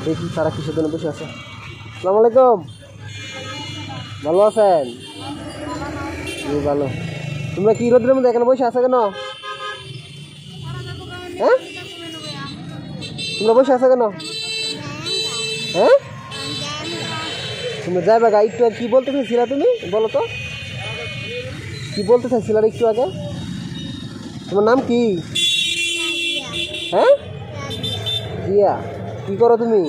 দেখি তারা কিসের জন্য বসে আছে। আসসালামু আলাইকুম, ভালো আছেন? ভালো। তোমরা কি রোদের মধ্যে এখানে বসে আছো কেন? হ্যাঁ, তোমরা বসে আছো কেন? হ্যাঁ, তোমরা যাইবা গা একটু। কি বলতে চাইছিলা তুমি? বলো তো, কি বলতে চাইছিলা একটু আগে? তোমার নাম কি? হ্যাঁ, জিয়া। কি করো তুমি?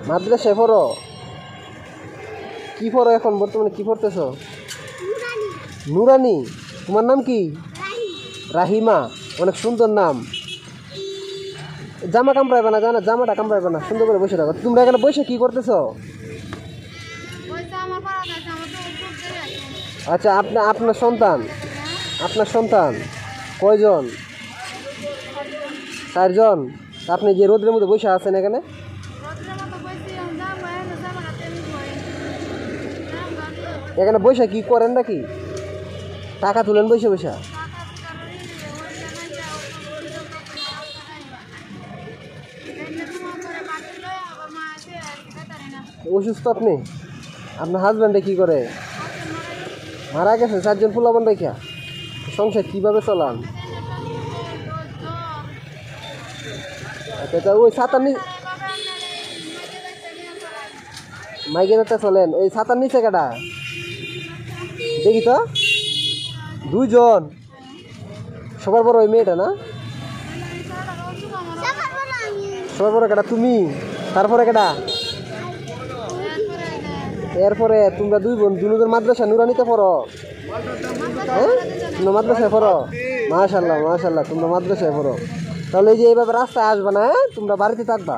মাদ্রাসায় পড়ো? কি পড়ো এখন বর্তমানে? কি পড়তেছ? নুরানি। তোমার নাম কি? রাহিমা। অনেক সুন্দর নাম। জামা কামড়াইবে না, জানা? জামাটা কামড়াইবে না, সুন্দর করে বসে থাকো। তোমরা এখানে বসে কি করতেছ? আচ্ছা, আপনার সন্তান? আপনার সন্তান কয়জন? 4 জন। আপনি যে রোদের মধ্যে বসে আছেন এখানে, এখানে বসে কি করেন নাকি? টাকা তুলেন বসে বসে? অসুস্থ আপনি? আপনার হাজব্যান্ডে কি করে? মারা গেছে? 4 জন পোলাপান রেখা সংসার কিভাবে চলান? আচ্ছা, ওই ছাতার নিচে মাইকে চলেন, ওই ছাতার নিচে কাটা দেখি তো। 2 জন। সবার বড় ওই মেয়েটা না? সবার বড় কাটা তুমি, তারপরে কাটা, এরপরে তোমরা 2 বোন। দুজন মাদ্রাসা নুরানিতে পড়ো? হ্যাঁ, তোমরা মাদ্রাসায় পড়ো? মাশাআল্লাহ মাশাআল্লাহ, তোমরা মাদ্রাসায় পড়ো। তাহলে এই যে এইভাবে রাস্তায় আসবে না, হ্যাঁ? তোমরা বাড়িতে থাকবা।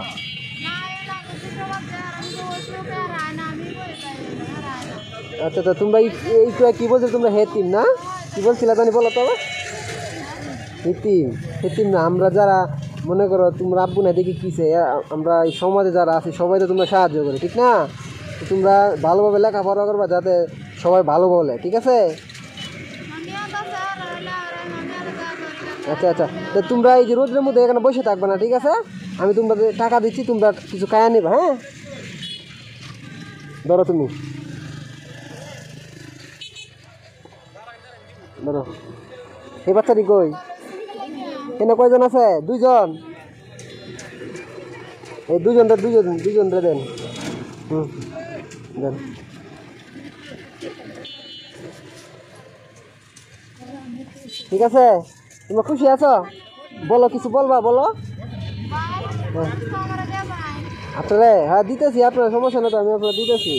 আচ্ছা আচ্ছা, তোমরা একটু কি বলছো? তোমরা হেতিম না? কি বলছিলা জানি, বলো তো। হেতিম? হেতিম না, আমরা যারা মনে করো তোমরা আব্বু না দেখি কিসে, আমরা এই সমাজে যারা আছি সবাই তো তোমরা সাহায্য করি, ঠিক না? তোমরা ভালোভাবে লেখাপড়া করবা যাতে সবাই ভালো বলে, ঠিক আছে? আচ্ছা আচ্ছা, তো তোমরা এই যে রোদের মধ্যে এখানে বসে থাকবে না, ঠিক আছে? আমি তোমাদের টাকা দিচ্ছি, তোমরা কিছু খায়া নিবা। হ্যাঁ, ধরো তুমি, ধরো। এই বাচ্চাটি কই? এখানে কয়জন আছে? 2 জন। এই 2 জন দেন। দেন। ঠিক আছে, তোমরা খুশি আছো? বলো, কিছু বলবা, বলো। আপনারা? হ্যাঁ, দিতেছি, আপনার সমস্যা না তো, আমি আপনার দিতেছি।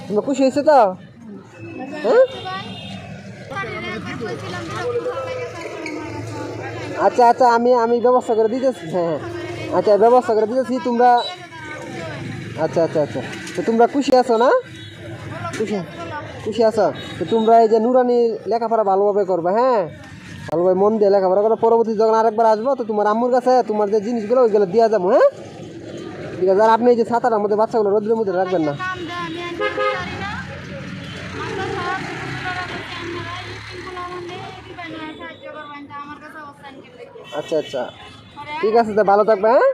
তোমরা খুশি হয়েছে তো? হ্যাঁ, আচ্ছা আচ্ছা, আমি ব্যবস্থা করে দিতেছি। হ্যাঁ, আচ্ছা, ব্যবস্থা করে দিতেছি। তোমরা আচ্ছা আচ্ছা আচ্ছা, তো তোমরা খুশি আছো না? খুশি আছো তো? তোমরা এই যে নুরানি লেখাপড়া ভালোভাবে করবে, হ্যাঁ? ভালোভাবে মন দিয়ে লেখাপড়া করো। পরবর্তী যখন আরেকবার আসবো তো তোমার আম্মুর কাছে তোমার যে জিনিসগুলো ওইগুলো দিয়ে যাবো, হ্যাঁ? ঠিক আছে। আর আপনি এই যে ছাতাটার মধ্যে বাচ্চাগুলো রোদের মধ্যে রাখবেন না। আচ্ছা আচ্ছা, ঠিক আছে, তো ভালো থাকবে, হ্যাঁ?